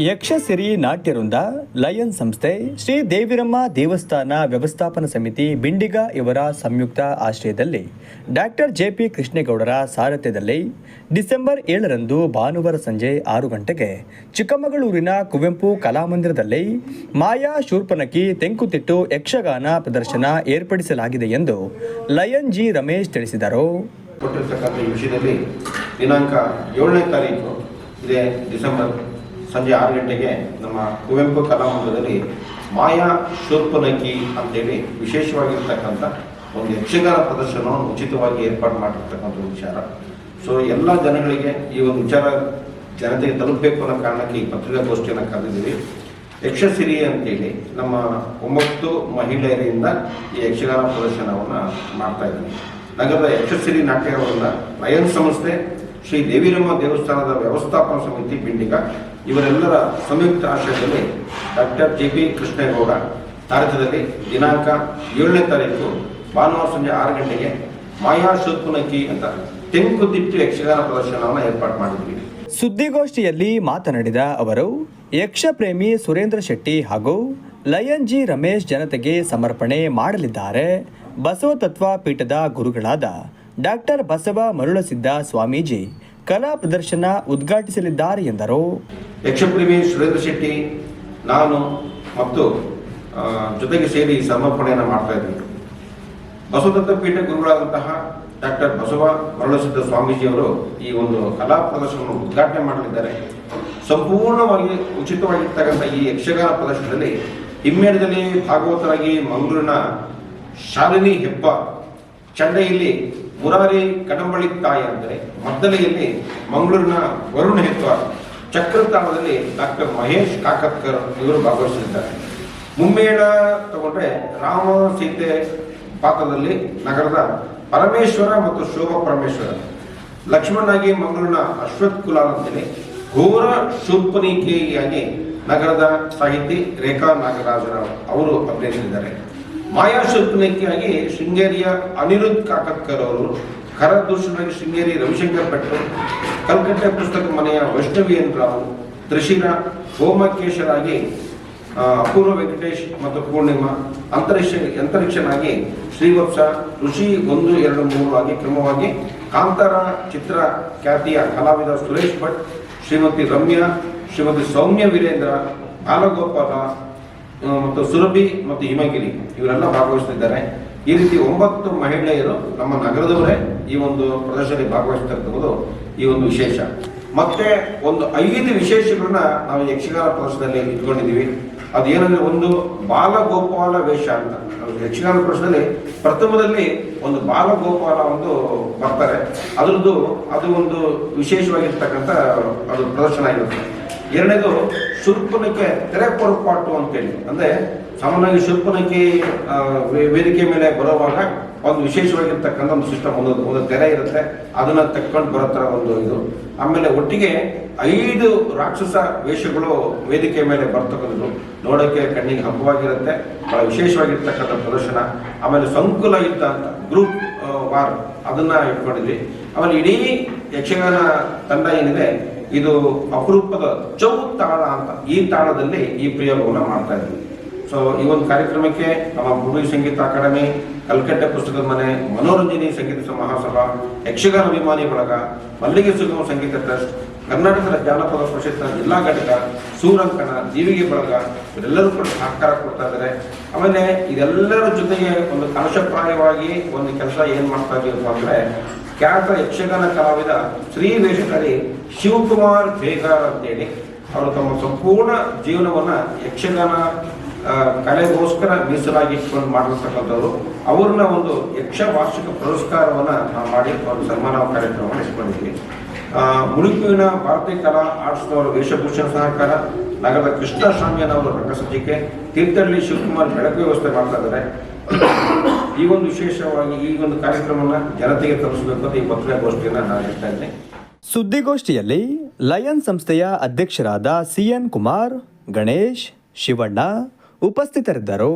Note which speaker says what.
Speaker 1: Yakshasiri ನಾಟ್ಯವೃಂದ, lion ಸಂಸ್ಥೆ, ಶ್ರೀ ದೇವಿರಮ್ಮ ದೇವಸ್ಥಾನ ವ್ಯವಸ್ಥಾಪನಾ ಸಮಿತಿ ಬಿಂಡಿಗ ಇವರ ಸಂಯುಕ್ತ ಆಶ್ರಯದಲ್ಲಿ ಡಾಕ್ಟರ್ ಜೆ.ಪಿ. ಕೃಷ್ಣೇಗೌಡರ ಸಾರಥ್ಯದಲ್ಲಿ ಡಿಸೆಂಬರ್ 7ರಂದು ಭಾನುವಾರ ಸಂಜೆ 6 ಗಂಟೆಗೆ ಚಿಕ್ಕಮಗಳೂರಿನ ಕುವೆಂಪು ಕಲಾಮಂದಿರದಲ್ಲಿ ಮಾಯಾ ಶೂರ್ಪನಖಿ ತೆಂಕುತಿಟ್ಟು ಯಕ್ಷಗಾನ ಪ್ರದರ್ಶನ ಏರ್ಪಡಿಸಲಾಗಿದೆ ಎಂದು ಲಯನ್ ಜಿ ರಮೇಶ್ ತಿಳಿಸಿದರು.
Speaker 2: ಈ ವಿಷಯದಲ್ಲಿ ದಿನಾಂಕ 7ನೇ ತಾರೀಕು ಇದೇ ಡಿಸೆಂಬರ್ ಸಂಜೆ 6 ಗಂಟೆಗೆ ನಮ್ಮ ಕುವೆಂಪು ಕಲಾಮಂದಿರದಲ್ಲಿ ಮಾಯಾ ಶೂರ್ಪನಖಿ ಅಂತೇಳಿ ವಿಶೇಷವಾಗಿರ್ತಕ್ಕಂಥ ಒಂದು ಯಕ್ಷಗಾನ ಪ್ರದರ್ಶನವನ್ನು ಉಚಿತವಾಗಿ ಏರ್ಪಾಡು ಮಾಡಿರ್ತಕ್ಕಂಥ ವಿಚಾರ. ಸೊ ಎಲ್ಲ ಜನಗಳಿಗೆ ಈ ಒಂದು ವಿಚಾರ ಜನತೆಗೆ ತಲುಪಬೇಕು ಅನ್ನೋ ಕಾರಣಕ್ಕೆ ಈ ಪತ್ರಿಕಾಗೋಷ್ಠಿಯನ್ನು ಕರೆದಿದ್ದೀವಿ. ಯಕ್ಷಸಿರಿ ಅಂತೇಳಿ ನಮ್ಮ 9 ಮಹಿಳೆಯರಿಂದ ಈ ಯಕ್ಷಗಾನ ಪ್ರದರ್ಶನವನ್ನು ಮಾಡ್ತಾ ಇದ್ದೀವಿ. ನಗರದ ಯಕ್ಷಸಿರಿ ನಾಟ್ಯವೃಂದ, ಲಯನ್ ಸಂಸ್ಥೆ, ಶ್ರೀ ದೇವಿರಮ್ಮ ದೇವಸ್ಥಾನದ ವ್ಯವಸ್ಥಾಪನಾ ಸಮಿತಿ ಬಿಂಡಿಗ ಇವರೆಲ್ಲರ ಸಂಯುಕ್ತ ಆಶ್ರಯದಲ್ಲಿ ಡಾಕ್ಟರ್ ಜೆ.ಪಿ. ಕೃಷ್ಣೇಗೌಡ ಸಾರಥ್ಯದಲ್ಲಿ ದಿನಾಂಕ 7ನೇ ತಾರೀಕು ಭಾನುವಾರ ಸಂಜೆ 6 ಗಂಟೆಗೆ ಮಾಯಾ ಶೂರ್ಪನಖಿ ಅಂತ ತೆಂಕುತಿಟ್ಟು ಯಕ್ಷಗಾನ ಪ್ರದರ್ಶನವನ್ನು ಏರ್ಪಾಡು ಮಾಡಿದ್ವಿ.
Speaker 1: ಸುದ್ದಿಗೋಷ್ಠಿಯಲ್ಲಿ ಮಾತನಾಡಿದ ಅವರು, ಯಕ್ಷ ಪ್ರೇಮಿ ಸುರೇಂದ್ರ ಶೆಟ್ಟಿ ಹಾಗೂ ಲಯನ್ ಜಿ ರಮೇಶ್ ಜನತೆಗೆ ಸಮರ್ಪಣೆ ಮಾಡಲಿದ್ದಾರೆ. ಬಸವತತ್ವ ಪೀಠದ ಗುರುಗಳಾದ ಡಾಕ್ಟರ್ ಬಸವ ಮರುಳಸಿದ್ದ ಸ್ವಾಮೀಜಿ ಕಲಾ ಪ್ರದರ್ಶನ ಉದ್ಘಾಟಿಸಲಿದ್ದಾರೆ ಎಂದರು.
Speaker 2: ಯಕ್ಷಪ್ರೇಮಿ ಸುರೇಂದ್ರ ಶೆಟ್ಟಿ, ನಾನು ಮತ್ತು ಜೊತೆಗೆ ಸೇರಿ ಸಮರ್ಪಣೆಯನ್ನು ಮಾಡ್ತಾ ಇದ್ದೀವಿ. ಬಸವತತ್ವ ಪೀಠ ಗುರುಗಳಾದಂತಹ ಡಾಕ್ಟರ್ ಬಸವ ಮರುಳಸಿದ್ದ ಸ್ವಾಮೀಜಿಯವರು ಈ ಒಂದು ಕಲಾ ಪ್ರದರ್ಶನವನ್ನು ಉದ್ಘಾಟನೆ ಮಾಡಲಿದ್ದಾರೆ. ಸಂಪೂರ್ಣವಾಗಿ ಉಚಿತವಾಗಿರ್ತಕ್ಕಂಥ ಈ ಯಕ್ಷಗಾನ ಪ್ರದರ್ಶನದಲ್ಲಿ ಹಿಮ್ಮೇಳದಲ್ಲಿ ಭಾಗವತರಾಗಿ ಮಂಗಳೂರಿನ ಶಾಲಿನಿ ಹೆಪ್ಪ, ಚಂಡೆಯಲ್ಲಿ ಮುರಾರಿ ಕಡಂಬಳಿ ತಾಯಿ ಅಂದರೆ ಮದ್ದಲೆಯಲ್ಲಿ ಮಂಗಳೂರಿನ ವರುಣ ಹೆಪ್ಪ, ಚಕ್ರತಾಳದಲ್ಲಿ ಡಾಕ್ಟರ್ ಮಹೇಶ್ ಕಾಕತ್ಕರ್ ಇವರು ಭಾಗವಹಿಸಲಿದ್ದಾರೆ. ಮುಮ್ಮೇಳ ತಗೊಂಡ್ರೆ ರಾಮ ಸೀತೆ ಪಾತ್ರದಲ್ಲಿ ನಗರದ ಪರಮೇಶ್ವರ ಮತ್ತು ಶೋಭಾ ಪರಮೇಶ್ವರ, ಲಕ್ಷ್ಮಣನಾಗಿ ಮಂಗಳೂರಿನ ಅಶ್ವಥ್ ಕುಲಾಲ್ ಅಂತೇಳಿ, ಘೋರ ಶೂರ್ಪನಖಿಯಾಗಿ ನಗರದ ಸಾಹಿತಿ ರೇಖಾ ನಾಗರಾಜರಾವ್ ಅವರು ಅಭಿನಯಿಸಿದ್ದಾರೆ. ಮಾಯಾ ಶೂರ್ಪನಖಿಯಾಗಿ ಶೃಂಗೇರಿಯ ಅನಿರುದ್ಧ್ ಕಾಕತ್ಕರ್ ಅವರು, ಖರದೂಷಣಾಗಿ ಶೃಂಗೇರಿ ರವಿಶಂಕರ್ ಭಟ್ರು, ಕಲ್ಕಟ್ಟೆ ಪುಸ್ತಕ ಮನೆಯ ವೈಷ್ಣವಿ ಎನ್ ರಾವ್, ತ್ರಿಶಿರ ಹೋಮಕೇಶರಾಗಿ ಅಪೂರ್ವ ವೆಂಕಟೇಶ್ ಮತ್ತು ಪೂರ್ಣಿಮಾ, ಅಂತರಿಕ್ಷನಾಗಿ ಶ್ರೀವತ್ಸ, ಋಷಿ 1, 2, 3 ಆಗಿ ಕ್ರಮವಾಗಿ ಕಾಂತಾರ ಚಿತ್ರ ಖ್ಯಾತಿಯ ಕಲಾವಿದ ಸುರೇಶ್ ಭಟ್, ಶ್ರೀಮತಿ ರಮ್ಯಾ, ಶ್ರೀಮತಿ ಸೌಮ್ಯ ವೀರೇಂದ್ರ, ಬಾಲಗೋಪಾಲ ಮತ್ತು ಸುರಭಿ ಮತ್ತು ಹಿಮಗಿರಿ ಇವರೆಲ್ಲ ಭಾಗವಹಿಸುತ್ತಿದ್ದಾರೆ. ಈ ರೀತಿ 9 ಮಹಿಳೆಯರು ನಮ್ಮ ನಗರದವರೇ ಈ ಒಂದು ಪ್ರದರ್ಶನದಲ್ಲಿ ಭಾಗವಹಿಸುತ್ತಿರುವುದು ಈ ಒಂದು ವಿಶೇಷ. ಮತ್ತೆ ಒಂದು 5 ವಿಶೇಷಗಳನ್ನ ನಾವು ಯಕ್ಷಗಾನ ಪ್ರದರ್ಶನದಲ್ಲಿ ಇಟ್ಕೊಂಡಿದ್ದೀವಿ. ಅದೇನಂದ್ರೆ, ಒಂದು ಬಾಲಗೋಪಾಲ ವೇಷ ಅಂತ. ಯಕ್ಷಗಾನ ಪ್ರದರ್ಶನದಲ್ಲಿ ಪ್ರಥಮದಲ್ಲಿ ಒಂದು ಬಾಲಗೋಪಾಲ ಒಂದು ಬರ್ತಾರೆ. ಅದು ಒಂದು ವಿಶೇಷವಾಗಿರ್ತಕ್ಕಂಥ ಅದು ಪ್ರದರ್ಶನ ಇರುತ್ತೆ. ಎರಡನೇದು ಶೂರ್ಪನಖಿ ತೆರೆ ಪೊರಪಾಟು ಅಂತೇಳಿ, ಅಂದ್ರೆ ಸಾಮಾನ್ಯವಾಗಿ ಶೂರ್ಪನಖಿ ವೇದಿಕೆ ಮೇಲೆ ಬರುವಾಗ ಒಂದು ವಿಶೇಷವಾಗಿರ್ತಕ್ಕಂಥ ಒಂದು ಸಿಸ್ಟಮ್, ಒಂದು ತೆರೆ ಇರುತ್ತೆ, ಅದನ್ನ ತಕ್ಕೊಂಡು ಬರೋ ಒಂದು ಇದು. ಆಮೇಲೆ ಒಟ್ಟಿಗೆ 5 ರಾಕ್ಷಸ ವೇಷಗಳು ವೇದಿಕೆ ಮೇಲೆ ಬರ್ತಕ್ಕಂಥದ್ದು ನೋಡೋಕೆ ಕಣ್ಣಿಗೆ ಹಬ್ಬವಾಗಿರುತ್ತೆ. ಬಹಳ ವಿಶೇಷವಾಗಿರ್ತಕ್ಕಂಥ ಪ್ರದರ್ಶನ. ಆಮೇಲೆ ಸಂಕುಲ ಯುದ್ಧ ಅಂತ ಗ್ರೂಪ್ ವಾರ್ ಅದನ್ನ ಇಟ್ಕೊಂಡಿದ್ವಿ. ಆಮೇಲೆ ಇಡೀ ಯಕ್ಷಗಾನ ತಂಡ ಏನಿದೆ ಇದು ಅಪರೂಪದ ಚೌತಾಳ ಅಂತ ಈ ತಾಳದಲ್ಲಿ ಈ ಪ್ರಯೋಗವನ್ನು ಮಾಡ್ತಾ ಇದ್ವಿ. ಸೊ ಈ ಒಂದು ಕಾರ್ಯಕ್ರಮಕ್ಕೆ ನಮ್ಮ ಭೂಮಿ ಸಂಗೀತ ಅಕಾಡೆಮಿ, ಕಲ್ಕಟ್ಟೆ ಪುಸ್ತಕದ ಮನೆ, ಮನೋರಂಜನಿ ಸಂಗೀತ ಮಹಾಸಭಾ, ಯಕ್ಷಗಾನ ಅಭಿಮಾನಿ ಬಳಗ, ಮಲ್ಲಿಗೆ ಸುಗಮ ಸಂಗೀತ ಟ್ರಸ್ಟ್, ಕರ್ನಾಟಕದ ಜಾನಪದ ಪರಿಷತ್ನ ಜಿಲ್ಲಾ ಘಟಕ, ಸೂರಂಕಣ, ಜೀವಿಗೆ ಬಳಗ ಇವರೆಲ್ಲರೂ ಕೂಡ ಸಹಕಾರ ಕೊಡ್ತಾ ಇದ್ದಾರೆ. ಆಮೇಲೆ ಇದೆಲ್ಲರ ಜೊತೆಗೆ ಒಂದು ಕಲಶಪ್ರಾಯವಾಗಿ ಒಂದು ಕೆಲಸ ಏನ್ ಮಾಡ್ತಾ ಇದೀವಪ್ಪ ಅಂದ್ರೆ, ಖ್ಯಾತ ಯಕ್ಷಗಾನ ಕಲಾವಿದ ಶ್ರೀ ವೇಷಧಾರಿ ಶಿವಕುಮಾರ್ ಬೇಗಾರ್ ಅಂತೇಳಿ ಅವರು ತಮ್ಮ ಸಂಪೂರ್ಣ ಜೀವನವನ್ನ ಯಕ್ಷಗಾನ ಕಲೆಗೋಸ್ಕರ ಮೀಸಲಾಗಿ ಇಟ್ಕೊಂಡು ಮಾಡಿರ್ತಕ್ಕಂಥವ್ರು. ಅವ್ರನ್ನ ಒಂದು ಯಕ್ಷ ವಾರ್ಷಿಕ ಪುರಸ್ಕಾರವನ್ನ ನಾವು ಮಾಡಿ ಒಂದು ಸನ್ಮಾನ ಕಾರ್ಯಕ್ರಮವನ್ನು ಇಟ್ಕೊಂಡಿದ್ವಿ. ಮುಳುಕುವಿನ ಭಾರತೀಯ ಕಲಾ ಆರ್ಟ್ಸ್ನವರು ವೇಷಭೂಷಣ ಸಹಕಾರ, ನಗರದ ಕೃಷ್ಣ ಸ್ವಾಮಿಯನವರು ರಂಗಸಜ್ಜಿಕೆ, ತೀರ್ಥಹಳ್ಳಿ ಶಿವಕುಮಾರ್ ಬೆಳಕು ವ್ಯವಸ್ಥೆ ಮಾಡ್ತಾ ಇದ್ದಾರೆ. ಈ ಒಂದು ವಿಶೇಷವಾಗಿ ಈ ಒಂದು ಕಾರ್ಯಕ್ರಮವನ್ನು ಜನತೆಗೆ ತಲುಪಿಸಬೇಕು ಅಂತ ಈ ಪತ್ರಿಕಾಗೋಷ್ಠಿಯನ್ನು ನಾನು ಹೇಳ್ತಾ ಇದ್ದೇನೆ.
Speaker 1: ಸುದ್ದಿಗೋಷ್ಠಿಯಲ್ಲಿ ಲಯನ್ ಸಂಸ್ಥೆಯ ಅಧ್ಯಕ್ಷರಾದ CN ಕುಮಾರ್, ಗಣೇಶ್, ಶಿವಣ್ಣ ಉಪಸ್ಥಿತರಿದ್ದರು.